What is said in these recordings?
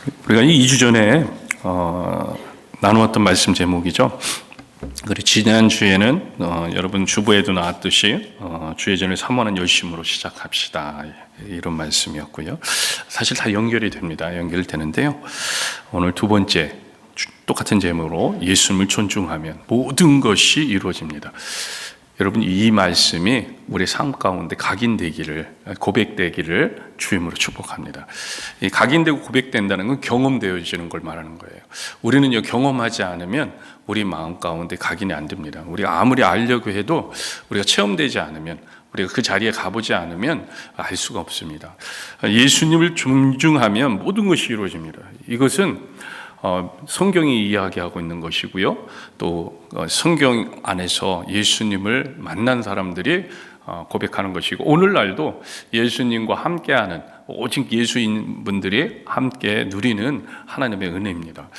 우리가 2주 전에 나누었던 말씀 제목이죠. 그리고 지난주에는 여러분 주보에도 나왔듯이 주의 전을 사모하는 열심으로 시작합시다, 이런 말씀이었고요. 사실 다 연결이 됩니다. 연결되는데요. 오늘 두 번째 똑같은 제목으로 예수님을 존중하면 모든 것이 이루어집니다. 여러분, 이 말씀이 우리 삶 가운데 각인되기를, 고백되기를 주임으로 축복합니다. 이 각인되고 고백된다는 건 경험되어지는 걸 말하는 거예요. 우리는요, 경험하지 않으면 우리 마음 가운데 각인이 안 됩니다. 우리가 아무리 알려고 해도 우리가 체험되지 않으면, 우리가 그 자리에 가보지 않으면 알 수가 없습니다. 예수님을 존중하면 모든 것이 이루어집니다. 이것은 성경이 이야기하고 있는 것이고요. 또 성경 안에서 예수님을 만난 사람들이 고백하는 것이고, 오늘날도 예수님과 함께하는 오직 예수인 분들이 함께 누리는 하나님의 은혜입니다.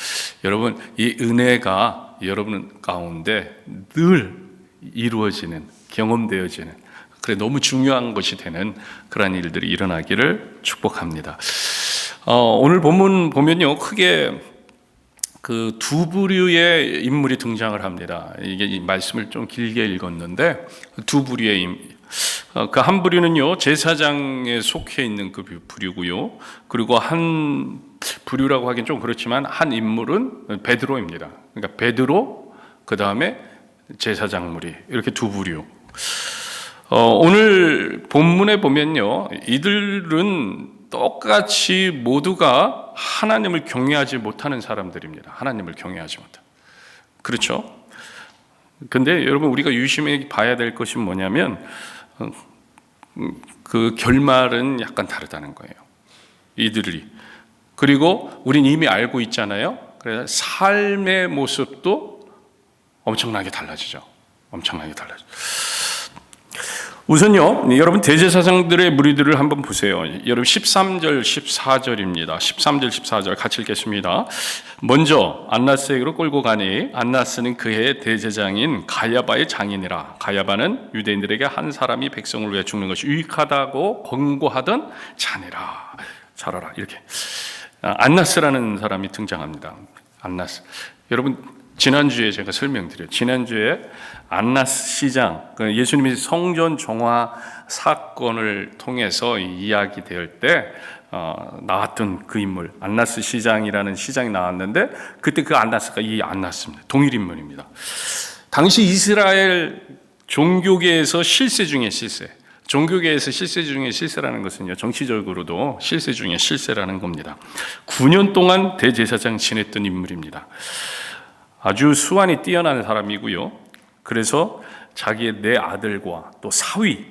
여러분, 이 은혜가 여러분 가운데 늘 이루어지는, 경험되어지는, 그래 너무 중요한 것이 되는 그러한 일들이 일어나기를 축복합니다. 오늘 본문 보면요, 크게 그 두 부류의 인물이 등장을 합니다. 이게 이 말씀을 좀 길게 읽었는데, 두 부류의 그 한 부류는요, 제사장에 속해 있는 그 부류고요. 그리고 한 부류라고 하긴 좀 그렇지만 한 인물은 베드로입니다. 그러니까 베드로, 그 다음에 제사장 무리, 이렇게 두 부류. 오늘 본문에 보면요, 이들은 똑같이 모두가 하나님을 경외하지 못하는 사람들입니다. 하나님을 경외하지 못한. 그렇죠? 근데 여러분, 우리가 유심히 봐야 될 것이 뭐냐면, 그 결말은 약간 다르다는 거예요. 이들이. 그리고 우린 이미 알고 있잖아요. 그래서 삶의 모습도 엄청나게 달라지죠. 엄청나게 달라지죠. 우선요, 여러분 대제사장들의 무리들을 한번 보세요. 여러분 13절 14절입니다. 13절 14절 같이 읽겠습니다. 먼저 안나스에게로 끌고 가니 안나스는 그해 대제장인 가야바의 장인이라. 가야바는 유대인들에게 한 사람이 백성을 위해 죽는 것이 유익하다고 권고하던 자니라. 잘 알아. 이렇게 안나스라는 사람이 등장합니다. 안나스. 여러분, 지난주에 제가 설명드려요. 지난주에 안나스 시장, 예수님이 성전 정화 사건을 통해서 이야기될 때 나왔던 그 인물, 안나스 시장이라는 시장이 나왔는데, 그때 그 안나스가 이 안나스입니다. 동일 인물입니다. 당시 이스라엘 종교계에서 실세 중에 실세, 종교계에서 실세 중에 실세라는 것은요, 정치적으로도 실세 중에 실세라는 겁니다. 9년 동안 대제사장 지냈던 인물입니다. 아주 수완이 뛰어난 사람이고요. 그래서 자기의 네 아들과 또 사위,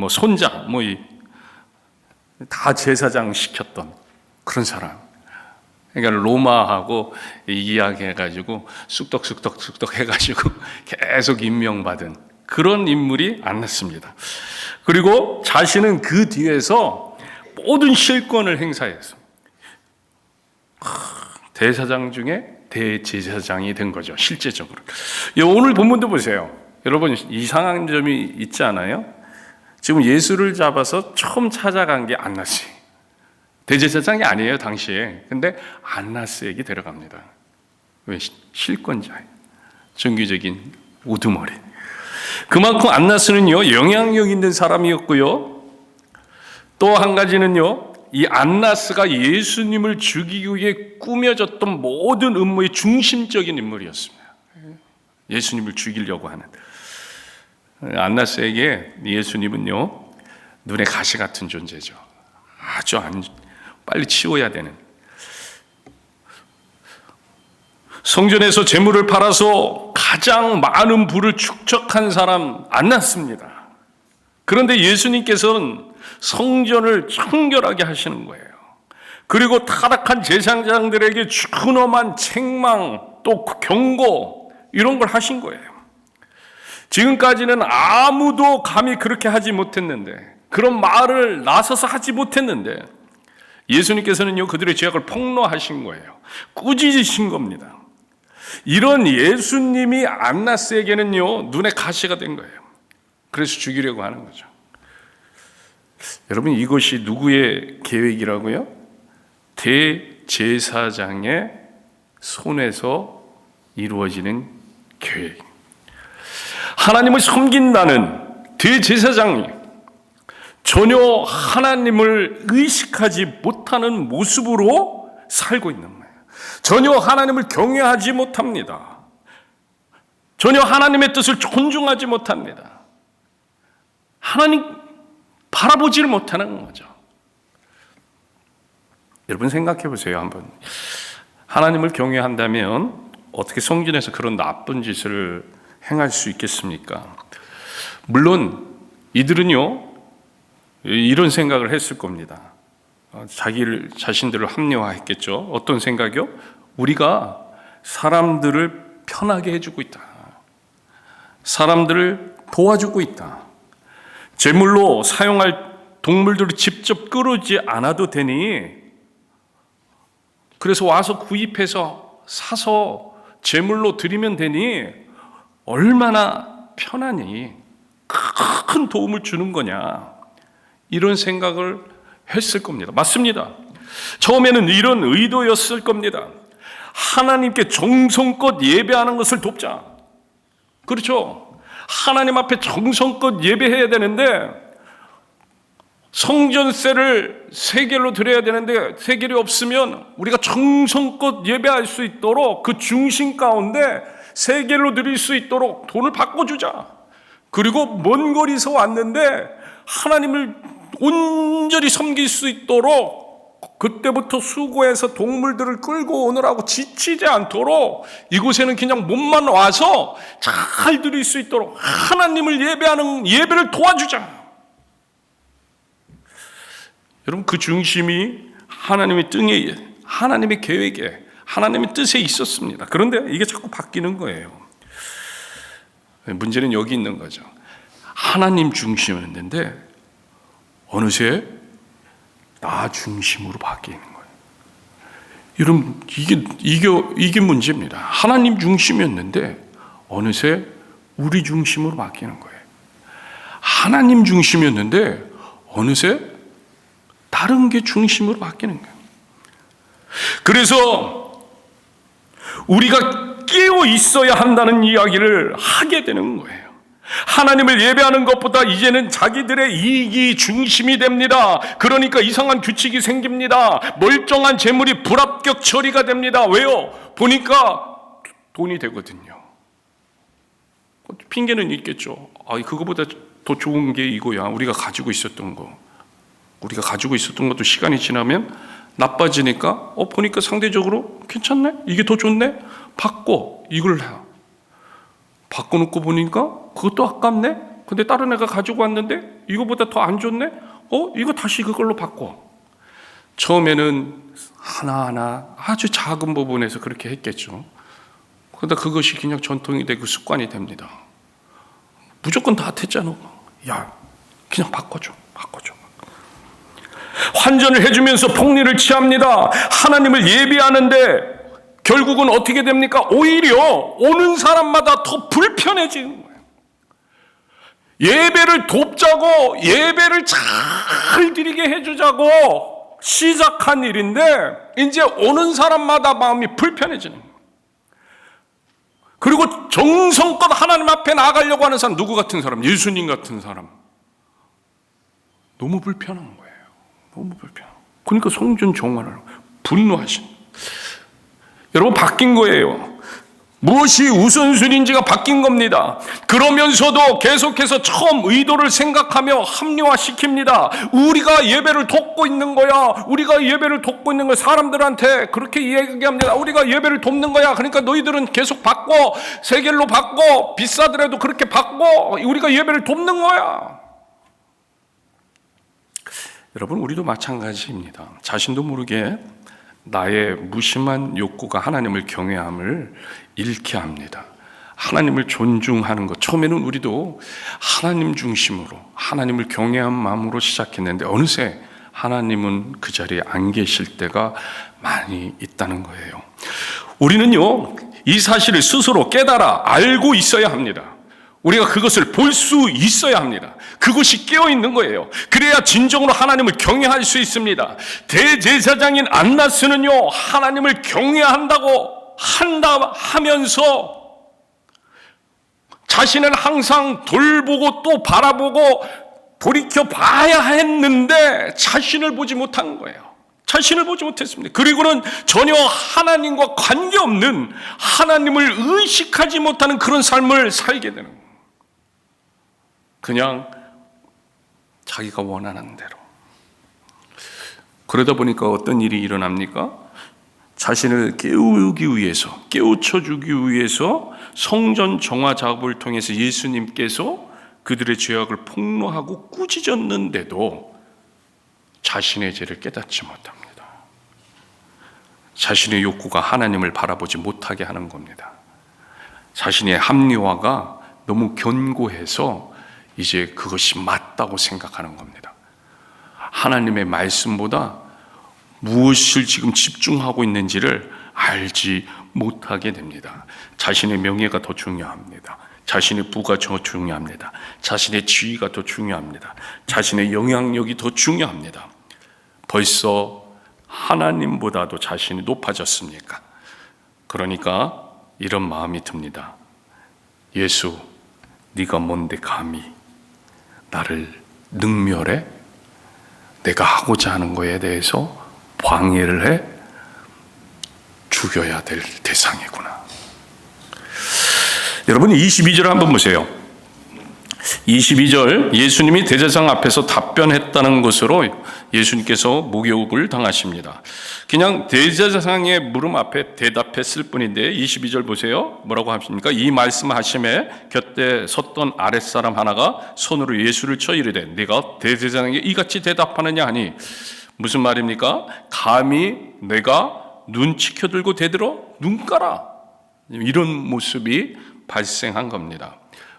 손자, 다 제사장 시켰던 그런 사람. 그러니까 로마하고 이야기해가지고 쑥덕 해가지고 계속 임명받은 그런 인물이 안나스입니다. 그리고 자신은 그 뒤에서 모든 실권을 행사해서 대사장 중에 대제사장이 된 거죠, 실제적으로. 오늘 본문도 보세요. 여러분, 이상한 점이 있지 않아요? 지금 예수를 잡아서 처음 찾아간 게 안나스. 대제사장이 아니에요, 당시에. 근데 안나스에게 데려갑니다. 왜? 실권자예요. 정규적인 우두머리. 그만큼 안나스는요, 영향력 있는 사람이었고요. 또 한 가지는요, 이 안나스가 예수님을 죽이기 위해 꾸며졌던 모든 음모의 중심적인 인물이었습니다. 예수님을 죽이려고 하는. 안나스에게 예수님은요, 눈에 가시 같은 존재죠. 아주 빨리 치워야 되는. 성전에서 재물을 팔아서 가장 많은 부를 축적한 사람 안나스입니다. 그런데 예수님께서는 성전을 청결하게 하시는 거예요. 그리고 타락한 제사장들에게 준엄한 책망, 또 경고, 이런 걸 하신 거예요. 지금까지는 아무도 감히 그렇게 하지 못했는데, 그런 말을 나서서 하지 못했는데, 예수님께서는요, 그들의 죄악을 폭로하신 거예요. 꾸짖으신 겁니다. 이런 예수님이 안나스에게는요, 눈에 가시가 된 거예요. 그래서 죽이려고 하는 거죠. 여러분, 이것이 누구의 계획이라고요? 대제사장의 손에서 이루어지는 계획. 하나님을 섬긴다는 대제사장이 전혀 하나님을 의식하지 못하는 모습으로 살고 있는 거예요. 전혀 하나님을 경외하지 못합니다. 전혀 하나님의 뜻을 존중하지 못합니다. 하나님 바라보지를 못하는 거죠. 여러분 생각해 보세요. 한번 하나님을 경외한다면 어떻게 성전에서 그런 나쁜 짓을 행할 수 있겠습니까? 물론 이들은요 이런 생각을 했을 겁니다. 자신들을 합리화했겠죠. 어떤 생각이요? 우리가 사람들을 편하게 해주고 있다. 사람들을 도와주고 있다. 제물로 사용할 동물들을 직접 끌어오지 않아도 되니 그래서 와서 구입해서 사서 제물로 드리면 되니 얼마나 편하니 큰 도움을 주는 거냐 이런 생각을 했을 겁니다. 맞습니다. 처음에는 이런 의도였을 겁니다. 하나님께 정성껏 예배하는 것을 돕자. 그렇죠. 하나님 앞에 정성껏 예배해야 되는데 성전세를 세겔로 드려야 되는데 세겔이 없으면 우리가 정성껏 예배할 수 있도록 그 중심 가운데 세겔로 드릴 수 있도록 돈을 바꿔주자. 그리고 먼 거리에서 왔는데 하나님을 온전히 섬길 수 있도록 그때부터 수고해서 동물들을 끌고 오느라고 지치지 않도록 이곳에는 그냥 몸만 와서 잘 드릴 수 있도록 하나님을 예배하는 예배를 도와주자. 여러분 그 중심이 하나님의 뜻에, 하나님의 계획에, 하나님의 뜻에 있었습니다. 그런데 이게 자꾸 바뀌는 거예요. 문제는 여기 있는 거죠. 하나님 중심이었는데 어느새 나 중심으로 바뀌는 거예요. 여러분 이게 문제입니다. 하나님 중심이었는데 어느새 우리 중심으로 바뀌는 거예요. 하나님 중심이었는데 어느새 다른 게 중심으로 바뀌는 거예요. 그래서 우리가 깨어 있어야 한다는 이야기를 하게 되는 거예요. 하나님을 예배하는 것보다 이제는 자기들의 이익이 중심이 됩니다. 그러니까 이상한 규칙이 생깁니다. 멀쩡한 재물이 불합격 처리가 됩니다. 왜요? 보니까 돈이 되거든요. 핑계는 있겠죠. 그거보다 더 좋은 게 이거야. 우리가 가지고 있었던 것도 시간이 지나면 나빠지니까 보니까 상대적으로 괜찮네? 이게 더 좋네? 바꿔. 이걸 해. 바꿔놓고 보니까 그것도 아깝네? 근데 다른 애가 가지고 왔는데 이거보다 더 안 좋네? 이거 다시 그걸로 바꿔. 처음에는 하나하나 아주 작은 부분에서 그렇게 했겠죠. 그러다 그것이 그냥 전통이 되고 습관이 됩니다. 무조건 다 했잖아. 야, 그냥 바꿔줘. 환전을 해주면서 폭리를 취합니다. 하나님을 예배하는데 결국은 어떻게 됩니까? 오히려 오는 사람마다 더 불편해지는 거예요. 예배를 돕자고, 예배를 잘 드리게 해주자고 시작한 일인데 이제 오는 사람마다 마음이 불편해지는 거예요. 그리고 정성껏 하나님 앞에 나가려고 하는 사람, 누구 같은 사람? 예수님 같은 사람. 너무 불편한 거예요. 너무 불편해. 그러니까 성전 정화를 분노하신. 여러분 바뀐 거예요. 무엇이 우선순위인지가 바뀐 겁니다. 그러면서도 계속해서 처음 의도를 생각하며 합리화시킵니다. 우리가 예배를 돕고 있는 거야. 우리가 예배를 돕고 있는 거야. 사람들한테 그렇게 얘기합니다. 우리가 예배를 돕는 거야. 그러니까 너희들은 계속 바꿔. 세겔로 바꿔. 비싸더라도 그렇게 바꿔. 우리가 예배를 돕는 거야. 여러분 우리도 마찬가지입니다. 자신도 모르게 나의 무심한 욕구가 하나님을 경외함을 잃게 합니다. 하나님을 존중하는 것. 처음에는 우리도 하나님 중심으로 하나님을 경외한 마음으로 시작했는데 어느새 하나님은 그 자리에 안 계실 때가 많이 있다는 거예요. 우리는요 이 사실을 스스로 깨달아 알고 있어야 합니다. 우리가 그것을 볼 수 있어야 합니다. 그것이 깨어있는 거예요. 그래야 진정으로 하나님을 경외할 수 있습니다. 대제사장인 안나스는요, 하나님을 경외한다고 하면서 자신은 항상 돌보고 또 바라보고 돌이켜 봐야 했는데 자신을 보지 못한 거예요. 자신을 보지 못했습니다. 그리고는 전혀 하나님과 관계없는, 하나님을 의식하지 못하는 그런 삶을 살게 되는 거예요. 그냥 자기가 원하는 대로. 그러다 보니까 어떤 일이 일어납니까? 자신을 깨우기 위해서, 깨우쳐주기 위해서 성전 정화 작업을 통해서 예수님께서 그들의 죄악을 폭로하고 꾸짖었는데도 자신의 죄를 깨닫지 못합니다. 자신의 욕구가 하나님을 바라보지 못하게 하는 겁니다. 자신의 합리화가 너무 견고해서 이제 그것이 맞다고 생각하는 겁니다. 하나님의 말씀보다 무엇을 지금 집중하고 있는지를 알지 못하게 됩니다. 자신의 명예가 더 중요합니다. 자신의 부가 더 중요합니다. 자신의 지위가 더 중요합니다. 자신의 영향력이 더 중요합니다. 벌써 하나님보다도 자신이 높아졌습니까? 그러니까 이런 마음이 듭니다. 예수, 네가 뭔데 감히 나를 능멸해? 내가 하고자 하는 거에 대해서 방해를 해? 죽여야 될 대상이구나. 여러분 22절 한번 보세요. 22절, 예수님이 대제사장 앞에서 답변했다는 것으로 예수님께서 목욕을 당하십니다. 그냥 대제사장의 물음 앞에 대답했을 뿐인데 22절 보세요. 뭐라고 하십니까? 이 말씀하심에 곁에 섰던 아랫사람 하나가 손으로 예수를 쳐 이르되 네가 대제사장에게 이같이 대답하느냐 하니 무슨 말입니까? 감히 내가 눈 치켜들고 대들어 눈 까라, 이런 모습이 발생한 겁니다.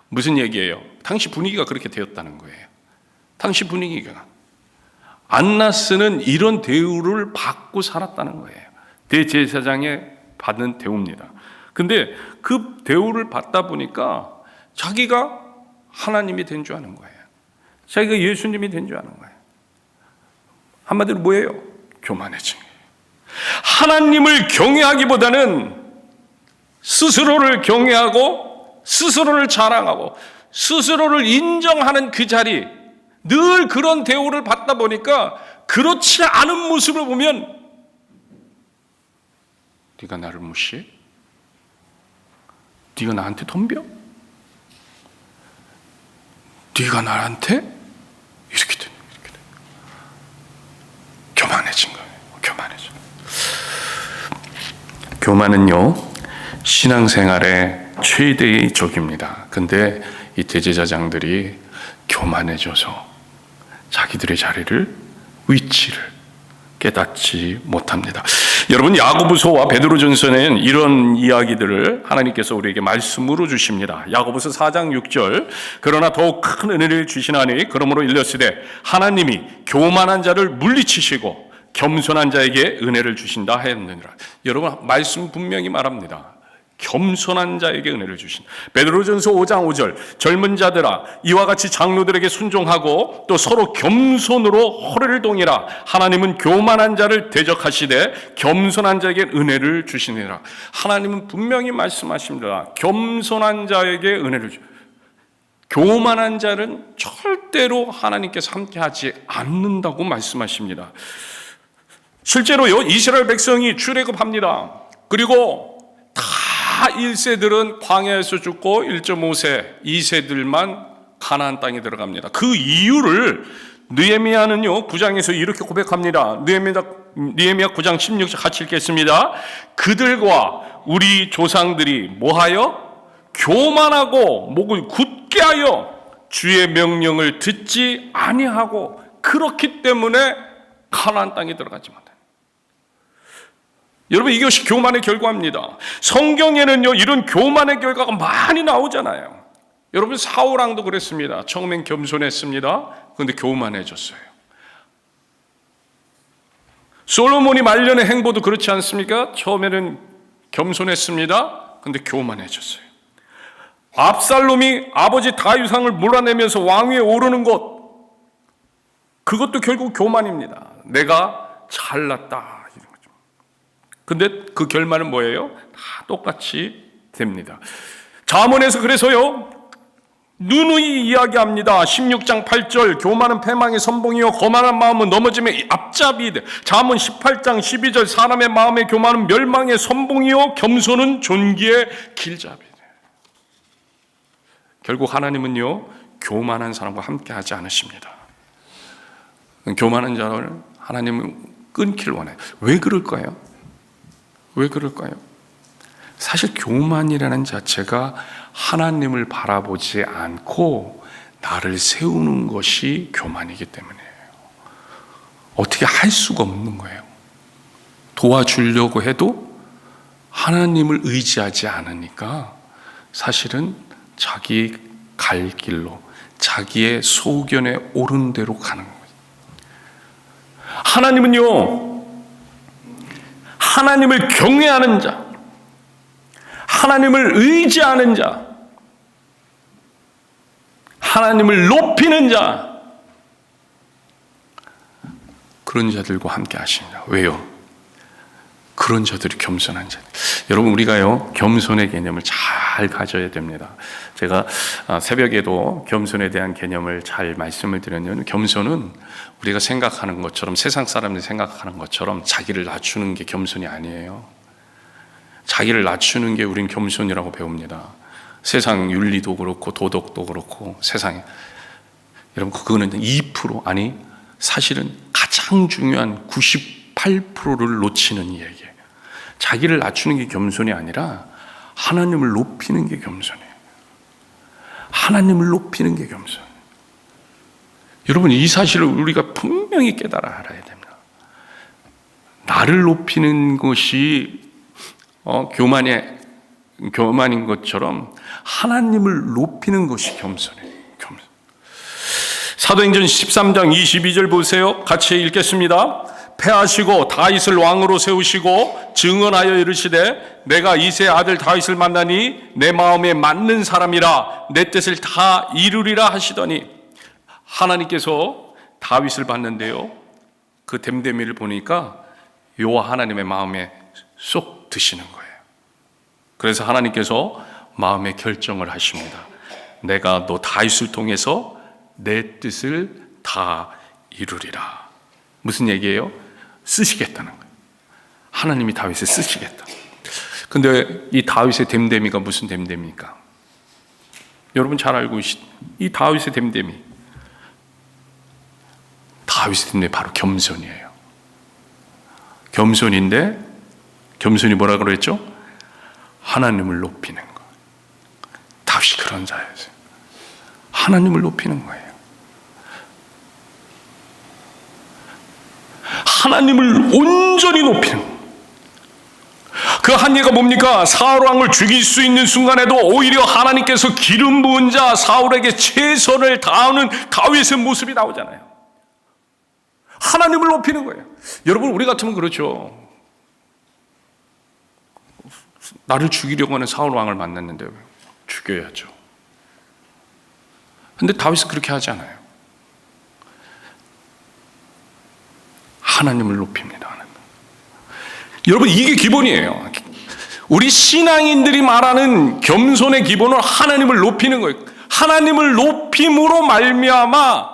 무슨 얘기예요? 당시 분위기가 그렇게 되었다는 거예요. 당시 분위기가. 안나스는 이런 대우를 받고 살았다는 거예요. 대제사장에 받는 대우입니다. 근데 그 대우를 받다 보니까 자기가 하나님이 된 줄 아는 거예요. 자기가 예수님이 된 줄 아는 거예요. 한마디로 뭐예요? 교만해진 거예요. 하나님을 경외하기보다는 스스로를 경외하고 스스로를 자랑하고 스스로를 인정하는 그 자리, 늘 그런 대우를 받다 보니까 그렇지 않은 모습을 보면 네가 나를 무시해? 네가 나한테 덤벼? 네가 나한테? 이렇게 돼. 교만해진 거예요. 교만해진 거예요. 교만은요, 신앙생활의 최대의 적입니다. 근데 이 대제사장들이 교만해져서 자기들의 자리를, 위치를 깨닫지 못합니다. 여러분, 야고보서와 베드로전서에는 이런 이야기들을 하나님께서 우리에게 말씀으로 주십니다. 야고보서 4장 6절, 그러나 더욱 큰 은혜를 주시나니 그러므로 일렀으되 하나님이 교만한 자를 물리치시고 겸손한 자에게 은혜를 주신다 하였느니라. 여러분, 말씀 분명히 말합니다. 겸손한 자에게 은혜를 주신. 베드로전서 5장 5절, 젊은 자들아 이와 같이 장로들에게 순종하고 또 서로 겸손으로 허리를 동이라. 하나님은 교만한 자를 대적하시되 겸손한 자에게 은혜를 주시니라. 하나님은 분명히 말씀하십니다. 겸손한 자에게 은혜를 주시라. 교만한 자는 절대로 하나님께서 함께하지 않는다고 말씀하십니다. 실제로요, 이스라엘 백성이 출애굽합니다. 그리고 다 1세들은 광야에서 죽고 1.5세, 2세들만 가나안 땅에 들어갑니다. 그 이유를 느헤미야는요 9장에서 이렇게 고백합니다. 느헤미야 9장 16절 같이 읽겠습니다. 그들과 우리 조상들이 뭐하여? 교만하고 목을 굳게 하여 주의 명령을 듣지 아니하고 그렇기 때문에 가나안 땅에 들어가지 못합니다. 여러분, 이것이 교만의 결과입니다. 성경에는요 이런 교만의 결과가 많이 나오잖아요. 여러분, 사울왕도 그랬습니다. 처음엔 겸손했습니다. 그런데 교만해졌어요. 솔로몬이 말년의 행보도 그렇지 않습니까? 처음에는 겸손했습니다. 그런데 교만해졌어요. 압살롬이 아버지 다윗왕을 몰아내면서 왕위에 오르는 것, 그것도 결국 교만입니다. 내가 잘났다 이런 거죠. 근데 그 결말은 뭐예요? 다 똑같이 됩니다. 잠언에서 그래서요 누누이 이야기합니다. 16장 8절, 교만은 패망의 선봉이요 거만한 마음은 넘어짐의 앞잡이 돼. 잠언 18장 12절, 사람의 마음의 교만은 멸망의 선봉이요 겸손은 존귀의 길잡이 돼. 결국 하나님은요 교만한 사람과 함께 하지 않으십니다. 교만한 자를 하나님은 끊기를 원해요. 왜 그럴까요? 왜 그럴까요? 사실 교만이라는 자체가 하나님을 바라보지 않고 나를 세우는 것이 교만이기 때문이에요. 어떻게 할 수가 없는 거예요. 도와주려고 해도 하나님을 의지하지 않으니까 사실은 자기 갈 길로, 자기의 소견에 옳은 대로 가는 거예요. 하나님은요, 하나님을 경외하는 자, 하나님을 의지하는 자, 하나님을 높이는 자, 그런 자들과 함께 하십니다. 왜요? 그런 자들이 겸손한 자. 여러분, 우리가요 겸손의 개념을 잘 가져야 됩니다. 제가 새벽에도 겸손에 대한 개념을 잘 말씀을 드렸는데, 겸손은 우리가 생각하는 것처럼, 세상 사람들이 생각하는 것처럼 자기를 낮추는 게 겸손이 아니에요. 자기를 낮추는 게 우린 겸손이라고 배웁니다. 세상 윤리도 그렇고 도덕도 그렇고 세상에, 여러분 그거는 2% 아니 사실은 가장 중요한 98%를 놓치는 얘기예요. 자기를 낮추는 게 겸손이 아니라 하나님을 높이는 게 겸손이에요. 하나님을 높이는 게 겸손. 여러분 이 사실을 우리가 분명히 깨달아 알아야 됩니다. 나를 높이는 것이 교만인 것처럼 하나님을 높이는 것이 겸손이에요. 겸손. 사도행전 13장 22절 보세요. 같이 읽겠습니다. 패하시고 다윗을 왕으로 세우시고 증언하여 이르시되 내가 이새의 아들 다윗을 만나니 내 마음에 맞는 사람이라 내 뜻을 다 이루리라 하시더니, 하나님께서 다윗을 봤는데요 그 됨됨이를 보니까 여호와 하나님의 마음에 쏙 드시는 거예요. 그래서 하나님께서 마음의 결정을 하십니다. 내가 너 다윗을 통해서 내 뜻을 다 이루리라. 무슨 얘기예요? 쓰시겠다는 거예요. 하나님이 다윗을 쓰시겠다. 근데 이 다윗의 됨됨이가 무슨 됨됨이니까? 여러분 잘 알고 계신 이 다윗의 됨됨이, 다윗의 됨됨이 바로 겸손이에요. 겸손인데, 겸손이 뭐라 그랬죠? 하나님을 높이는 거. 다윗이 그런 자였어요. 하나님을 높이는 거예요. 하나님을 온전히 높이는 거예요. 그 한계가 뭡니까? 사울 왕을 죽일 수 있는 순간에도 오히려 하나님께서 기름 부은 자 사울에게 최선을 다하는 다윗의 모습이 나오잖아요. 하나님을 높이는 거예요. 여러분 우리 같으면 그렇죠. 나를 죽이려고 하는 사울 왕을 만났는데 죽여야죠. 근데 다윗은 그렇게 하지 않아요. 하나님을 높입니다. 하나님. 여러분 이게 기본이에요. 우리 신앙인들이 말하는 겸손의 기본은 하나님을 높이는 거예요. 하나님을 높임으로 말미암아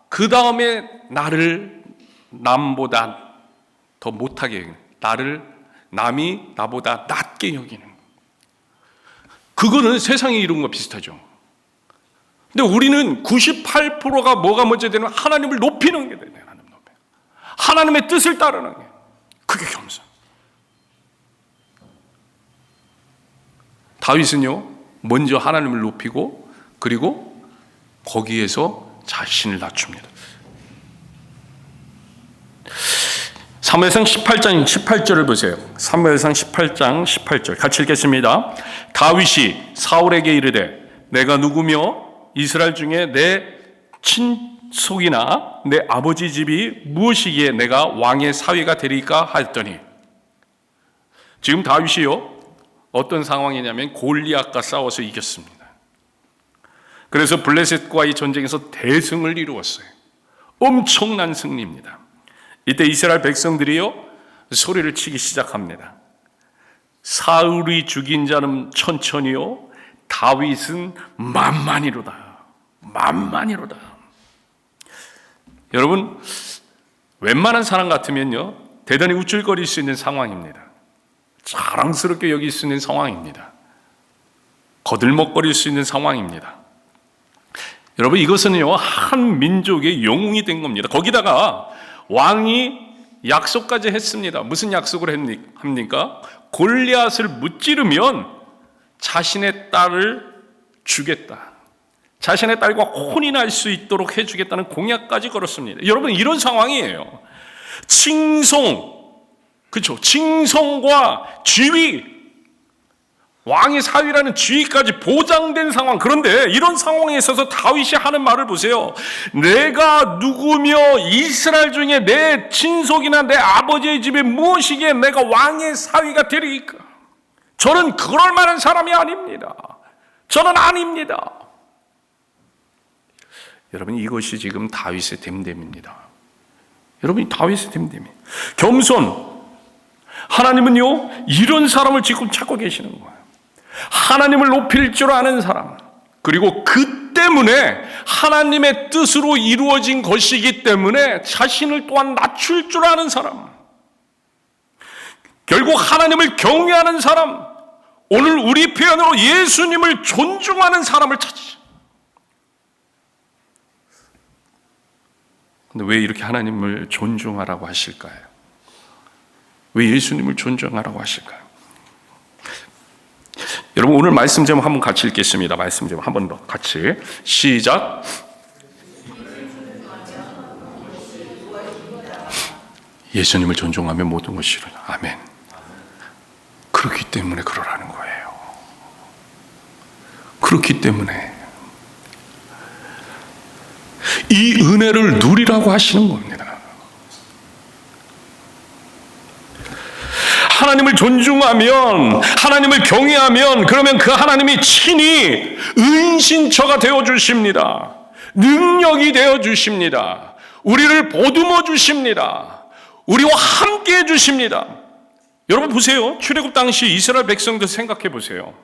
그 다음에 나를 남보다 더 못하게 여기는, 남이 나보다 낮게 여기는, 그거는 세상이 이룬 거 비슷하죠. 근데 우리는 98%가 뭐가 먼저 되는, 하나님을 높이는 게 돼요. 하나님의 뜻을 따르는 게, 그게 겸손. 다윗은요 먼저 하나님을 높이고 그리고 거기에서 자신을 낮춥니다. 사무엘상 18장 18절을 보세요. 사무엘상 18장 18절 같이 읽겠습니다. 다윗이 사울에게 이르되 내가 누구며 이스라엘 중에 내 친속이나 내 아버지 집이 무엇이기에 내가 왕의 사위가 되리까 하였더니, 지금 다윗이요 어떤 상황이냐면 골리앗과 싸워서 이겼습니다. 그래서 블레셋과의 전쟁에서 대승을 이루었어요. 엄청난 승리입니다. 이때 이스라엘 백성들이요, 소리를 치기 시작합니다. 사울이 죽인 자는 천천히요, 다윗은 만만이로다. 만만이로다. 여러분, 웬만한 사람 같으면요, 대단히 우쭐거릴 수 있는 상황입니다. 자랑스럽게 여길 수 있는 상황입니다. 거들먹거릴 수 있는 상황입니다. 여러분, 이것은요, 한 민족의 영웅이 된 겁니다. 거기다가 왕이 약속까지 했습니다. 무슨 약속을 합니까? 골리앗을 무찌르면 자신의 딸을 주겠다. 자신의 딸과 혼이 날 수 있도록 해주겠다는 공약까지 걸었습니다. 여러분, 이런 상황이에요. 칭송, 그렇죠? 칭송과 지위, 왕의 사위라는 지위까지 보장된 상황. 그런데 이런 상황에 있어서 다윗이 하는 말을 보세요. 내가 누구며 이스라엘 중에 내 친속이나 내 아버지의 집에 무엇이기에 내가 왕의 사위가 되리까? 저는 그럴 만한 사람이 아닙니다. 저는 아닙니다. 여러분, 이것이 지금 다윗의 됨됨입니다. 여러분, 다윗의 됨됨이. 겸손. 하나님은요, 이런 사람을 지금 찾고 계시는 거예요. 하나님을 높일 줄 아는 사람, 그리고 그 때문에 하나님의 뜻으로 이루어진 것이기 때문에 자신을 또한 낮출 줄 아는 사람, 결국 하나님을 경외하는 사람, 오늘 우리 표현으로 예수님을 존중하는 사람을 찾으시. 근데 왜 이렇게 하나님을 존중하라고 하실까요? 왜 예수님을 존중하라고 하실까요? 여러분, 오늘 말씀 제목 한번 같이 읽겠습니다. 말씀 제목 한 번 더 같이 시작. 예수님을 존중하면 모든 것이 이루어진다. 아멘. 그렇기 때문에 그러라는 거예요. 그렇기 때문에 이 은혜를 누리라고 하시는 겁니다. 하나님을 존중하면, 하나님을 경외하면, 그러면 그 하나님이 친히 은신처가 되어 주십니다. 능력이 되어 주십니다. 우리를 보듬어 주십니다. 우리와 함께 해 주십니다. 여러분 보세요. 출애굽 당시 이스라엘 백성들 생각해 보세요.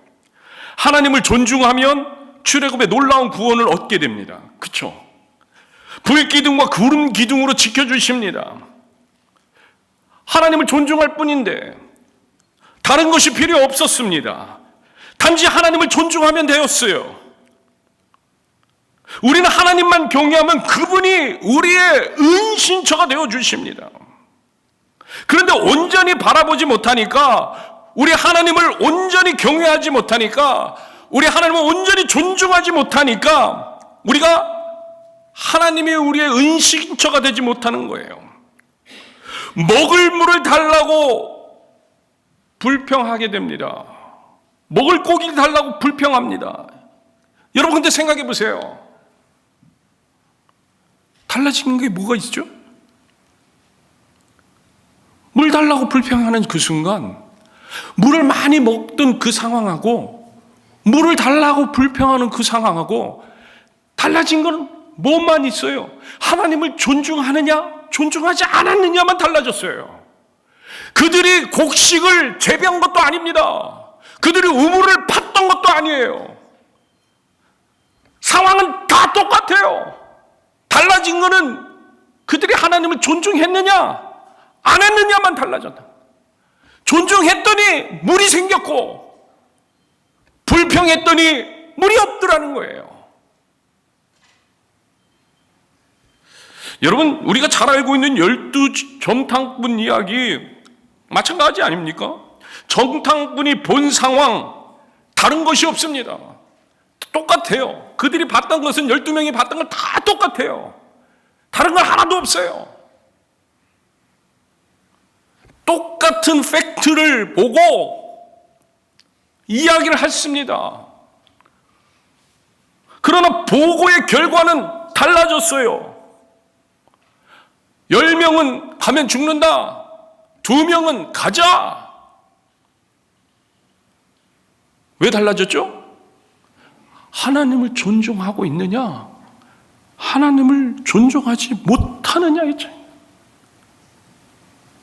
하나님을 존중하면 출애굽의 놀라운 구원을 얻게 됩니다. 그렇죠? 불기둥과 구름 기둥으로 지켜주십니다. 하나님을 존중할 뿐인데 다른 것이 필요 없었습니다. 단지 하나님을 존중하면 되었어요. 우리는 하나님만 경외하면 그분이 우리의 은신처가 되어주십니다. 그런데 온전히 바라보지 못하니까, 우리 하나님을 온전히 경외하지 못하니까, 우리 하나님을 온전히 존중하지 못하니까 우리가 하나님이 우리의 은신처가 되지 못하는 거예요. 먹을 물을 달라고 불평하게 됩니다. 먹을 고기를 달라고 불평합니다. 여러분, 근데 생각해 보세요. 달라지는 게 뭐가 있죠? 물 달라고 불평하는 그 순간, 물을 많이 먹던 그 상황하고 물을 달라고 불평하는 그 상황하고 달라진 건 뭐만 있어요? 하나님을 존중하느냐 존중하지 않았느냐만 달라졌어요. 그들이 곡식을 재배한 것도 아닙니다. 그들이 우물을 팠던 것도 아니에요. 상황은 다 똑같아요. 달라진 거는 그들이 하나님을 존중했느냐 안 했느냐만 달라졌다. 존중했더니 물이 생겼고 불평했더니 물이 없더라는 거예요. 여러분, 우리가 잘 알고 있는 12 정탐꾼 이야기 마찬가지 아닙니까? 정탐꾼이 본 상황 다른 것이 없습니다. 똑같아요. 그들이 봤던 것은 12명이 봤던 건 다 똑같아요. 다른 건 하나도 없어요. 똑같은 팩트를 보고 이야기를 했습니다. 그러나 보고의 결과는 달라졌어요. 10명은 가면 죽는다. 2명은 가자. 왜 달라졌죠? 하나님을 존중하고 있느냐, 하나님을 존중하지 못하느냐.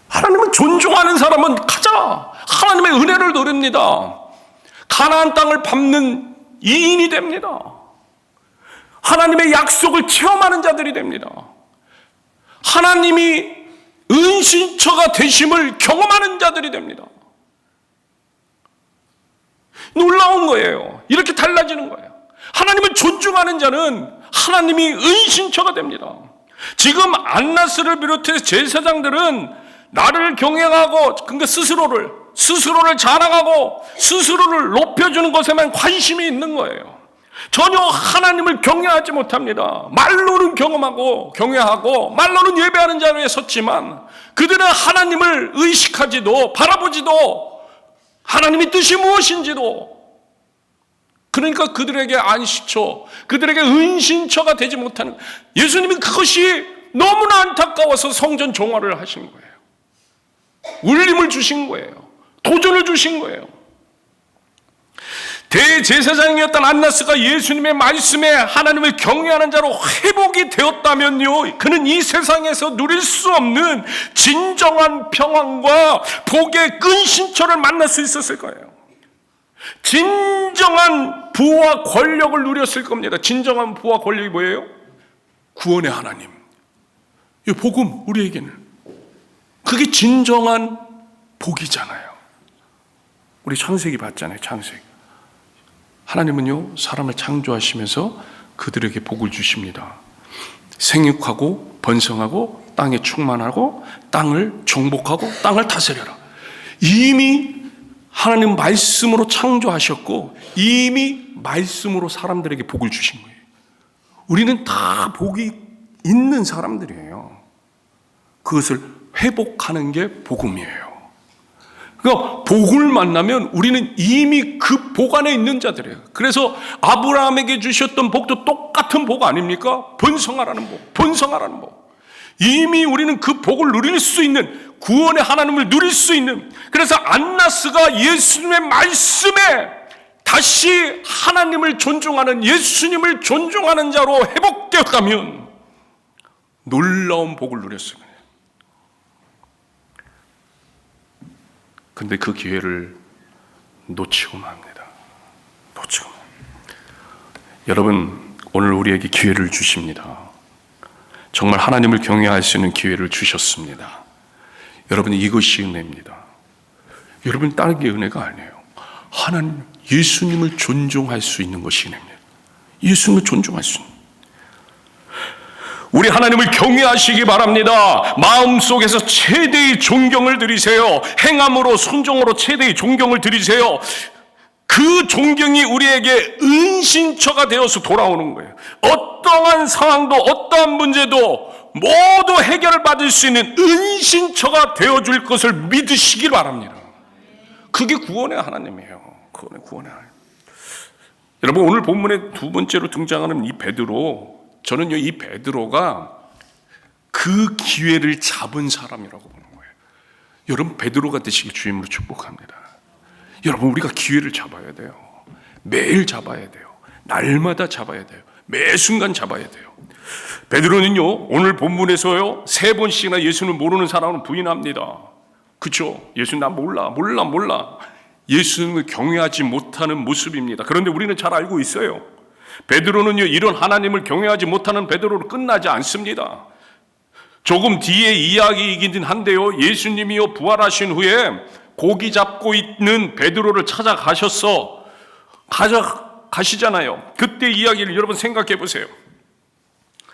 하나님을 존중하는 사람은 가자, 하나님의 은혜를 누립니다. 가나안 땅을 밟는 이인이 됩니다. 하나님의 약속을 체험하는 자들이 됩니다. 하나님이 은신처가 되심을 경험하는 자들이 됩니다. 놀라운 거예요. 이렇게 달라지는 거예요. 하나님을 존중하는 자는 하나님이 은신처가 됩니다. 지금 안나스를 비롯해 제사장들은 나를 경외하고, 그러니까 스스로를 자랑하고 스스로를 높여주는 것에만 관심이 있는 거예요. 전혀 하나님을 경외하지 못합니다. 말로는 경험하고 경외하고 말로는 예배하는 자리에 섰지만 그들은 하나님을 의식하지도 바라보지도 하나님의 뜻이 무엇인지도, 그러니까 그들에게 안식처, 그들에게 은신처가 되지 못하는, 예수님이 그것이 너무나 안타까워서 성전 종화를 하신 거예요. 울림을 주신 거예요. 도전을 주신 거예요. 대제사장이었던 안나스가 예수님의 말씀에 하나님을 경외하는 자로 회복이 되었다면요, 그는 이 세상에서 누릴 수 없는 진정한 평안과 복의 근신처를 만날 수 있었을 거예요. 진정한 부와 권력을 누렸을 겁니다. 진정한 부와 권력이 뭐예요? 구원의 하나님, 이 복음, 우리에게는 그게 진정한 복이잖아요. 우리 창세기 봤잖아요. 창세기. 하나님은요, 사람을 창조하시면서 그들에게 복을 주십니다. 생육하고 번성하고 땅에 충만하고 땅을 정복하고 땅을 다스려라. 이미 하나님 말씀으로 창조하셨고 이미 말씀으로 사람들에게 복을 주신 거예요. 우리는 다 복이 있는 사람들이에요. 그것을 회복하는 게 복음이에요. 그러니까 복을 만나면 우리는 이미 그 복 안에 있는 자들이에요. 그래서 아브라함에게 주셨던 복도 똑같은 복 아닙니까? 번성하라는 복, 번성하라는 복. 이미 우리는 그 복을 누릴 수 있는, 구원의 하나님을 누릴 수 있는, 그래서 안나스가 예수님의 말씀에 다시 하나님을 존중하는, 예수님을 존중하는 자로 회복되었다면 놀라운 복을 누렸을 거예요. 근데 그 기회를 놓치고 맙니다. 놓치고 맙니다. 여러분, 오늘 우리에게 기회를 주십니다. 정말 하나님을 경외할 수 있는 기회를 주셨습니다. 여러분, 이것이 은혜입니다. 여러분, 다른 게 은혜가 아니에요. 하나님, 예수님을 존중할 수 있는 것이 은혜입니다. 예수님을 존중할 수 있는. 우리 하나님을 경외하시기 바랍니다. 마음속에서 최대의 존경을 드리세요. 행함으로, 순종으로 최대의 존경을 드리세요. 그 존경이 우리에게 은신처가 되어서 돌아오는 거예요. 어떠한 상황도 어떠한 문제도 모두 해결을 받을 수 있는 은신처가 되어줄 것을 믿으시길 바랍니다. 그게 구원의 하나님이에요. 구원의 하나님. 여러분, 오늘 본문에 두 번째로 등장하는 이 베드로, 저는요, 이 베드로가 그 기회를 잡은 사람이라고 보는 거예요. 여러분, 베드로가 되시길 주임으로 축복합니다. 여러분, 우리가 기회를 잡아야 돼요. 매일 잡아야 돼요. 날마다 잡아야 돼요. 매 순간 잡아야 돼요. 베드로는요, 오늘 본문에서요, 3번씩이나 예수를 모르는 사람은 부인합니다. 그렇죠? 예수 나 몰라. 예수님을 경외하지 못하는 모습입니다. 그런데 우리는 잘 알고 있어요. 베드로는요, 이런 하나님을 경외하지 못하는 베드로로 끝나지 않습니다. 조금 뒤의 이야기이긴 한데요, 예수님이요 부활하신 후에 고기 잡고 있는 베드로를 가시잖아요. 그때 이야기를 여러분 생각해 보세요.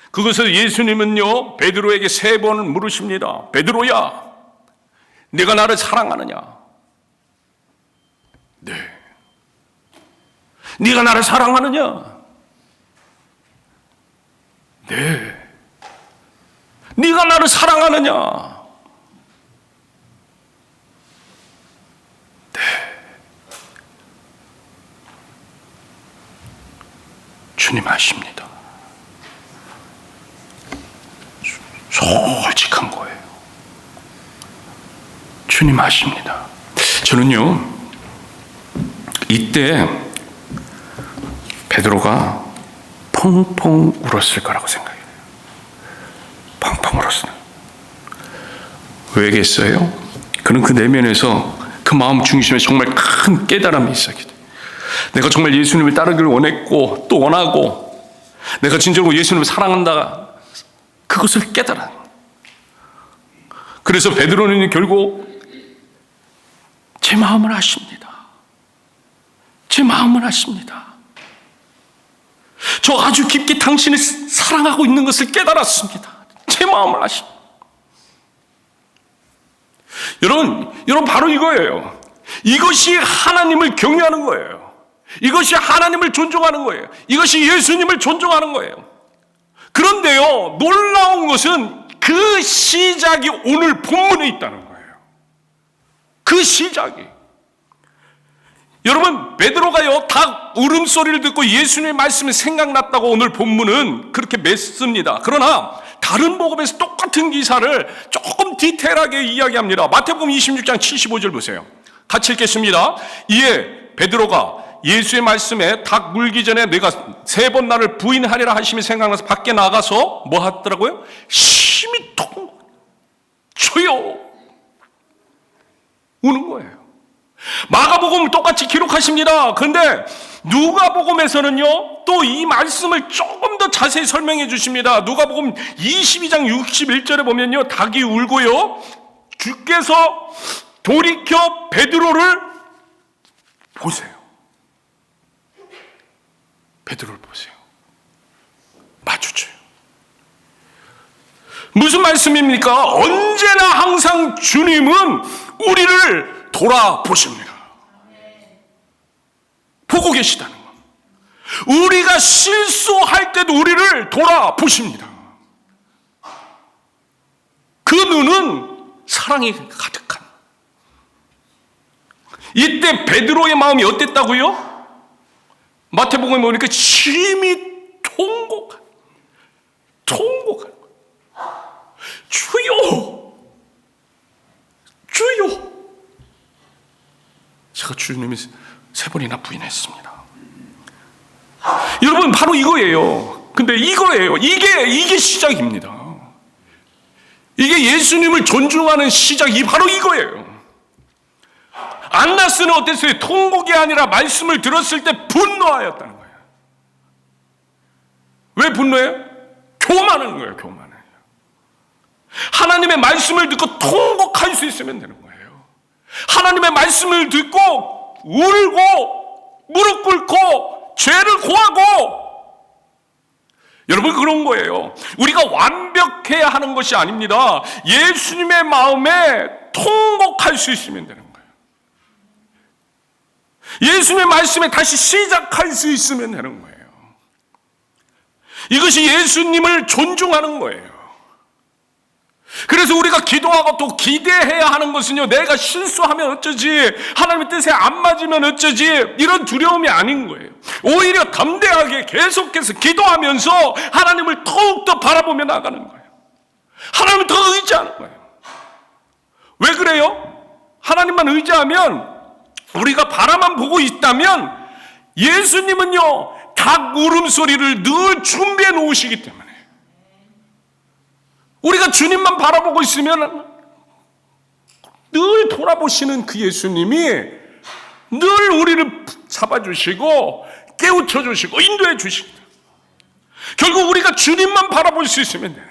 그것을 예수님은요, 베드로에게 3번을 물으십니다. 베드로야, 네가 나를 사랑하느냐? 네. 네가 나를 사랑하느냐? 네. 네가 나를 사랑하느냐? 네. 주님 아십니다. 솔직한 거예요. 주님 아십니다. 저는요, 이때 베드로가 펑펑 울었을 거라고 생각해요. 펑펑 울었어요. 왜겠어요? 그는 그 내면에서 그 마음 중심에 정말 큰 깨달음이 있었기 때문에 내가 정말 예수님을 따르기를 원했고 또 원하고 내가 진정으로 예수님을 사랑한다, 그것을 깨달아. 그래서 베드로는 결국 제 마음을 아십니다. 제 마음을 아십니다. 저 아주 깊게 당신을 사랑하고 있는 것을 깨달았습니다. 제 마음을 아십니다. 여러분 바로 이거예요. 이것이 하나님을 경외하는 거예요. 이것이 하나님을 존중하는 거예요. 이것이 예수님을 존중하는 거예요. 그런데요, 놀라운 것은 그 시작이 오늘 본문에 있다는 거예요. 그 시작이. 여러분, 베드로가요 닭 울음소리를 듣고 예수님의 말씀이 생각났다고 오늘 본문은 그렇게 맺습니다. 그러나 다른 복음에서 똑같은 기사를 조금 디테일하게 이야기합니다. 마태복음 26장 75절 보세요. 같이 읽겠습니다. 이에 베드로가 예수의 말씀에 닭 물기 전에 내가 3번 나를 부인하리라 하심이 생각나서 밖에 나가서 뭐 하더라고요? 심히 주여 우는 거예요. 마가복음 똑같이 기록하십니다. 그런데 누가복음에서는요 또 이 말씀을 조금 더 자세히 설명해 주십니다. 누가복음 22장 61절에 보면요, 닭이 울고요 주께서 돌이켜 베드로를 보세요. 베드로를 보세요. 마주쳐요. 무슨 말씀입니까? 언제나 항상 주님은 우리를 돌아보십니다. 보고 계시다는 것. 우리가 실수할 때도 우리를 돌아보십니다. 그 눈은 사랑이 가득한. 이때 베드로의 마음이 어땠다고요? 마태복음에 보니까 심히 통곡한. 주여, 제가 주님이 3번이나 부인했습니다. 여러분, 바로 이거예요. 근데 이거예요. 이게 시작입니다. 이게 예수님을 존중하는 시작이 바로 이거예요. 안나스는 어땠어요? 통곡이 아니라 말씀을 들었을 때 분노하였다는 거예요. 왜 분노해요? 교만한 거예요. 교만해요. 하나님의 말씀을 듣고 통곡할 수 있으면 되는 거예요. 하나님의 말씀을 듣고 울고 무릎 꿇고 죄를 고하고. 여러분, 그런 거예요. 우리가 완벽해야 하는 것이 아닙니다. 예수님의 마음에 통곡할 수 있으면 되는 거예요. 예수님의 말씀에 다시 시작할 수 있으면 되는 거예요. 이것이 예수님을 존중하는 거예요. 그래서 우리가 기도하고 또 기대해야 하는 것은요, 내가 실수하면 어쩌지, 하나님의 뜻에 안 맞으면 어쩌지, 이런 두려움이 아닌 거예요. 오히려 담대하게 계속해서 기도하면서 하나님을 더욱더 바라보며 나가는 거예요. 하나님을 더 의지하는 거예요. 왜 그래요? 하나님만 의지하면, 우리가 바라만 보고 있다면 예수님은요 닭 울음소리를 늘 준비해 놓으시기 때문에, 우리가 주님만 바라보고 있으면 늘 돌아보시는 그 예수님이 늘 우리를 잡아주시고 깨우쳐주시고 인도해 주십니다. 결국 우리가 주님만 바라볼 수 있으면 돼요.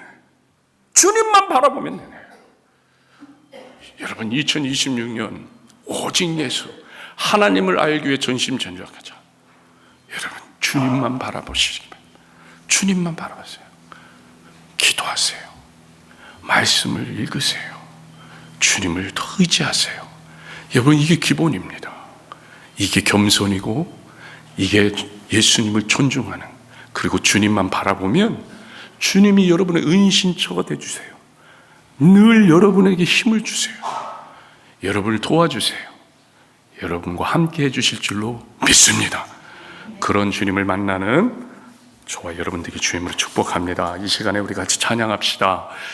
주님만 바라보면 돼요. 여러분, 2026년 오직 예수, 하나님을 알기 위해 전심전력하자. 여러분, 주님만 바라보시기 바랍니다. 주님만 바라보세요. 기도하세요. 말씀을 읽으세요. 주님을 더 의지하세요. 여러분, 이게 기본입니다. 이게 겸손이고 이게 예수님을 존중하는, 그리고 주님만 바라보면 주님이 여러분의 은신처가 되어주세요. 늘 여러분에게 힘을 주세요. 여러분을 도와주세요. 여러분과 함께 해주실 줄로 믿습니다. 그런 주님을 만나는 저와 여러분들에게 주님으로 축복합니다. 이 시간에 우리 같이 찬양합시다.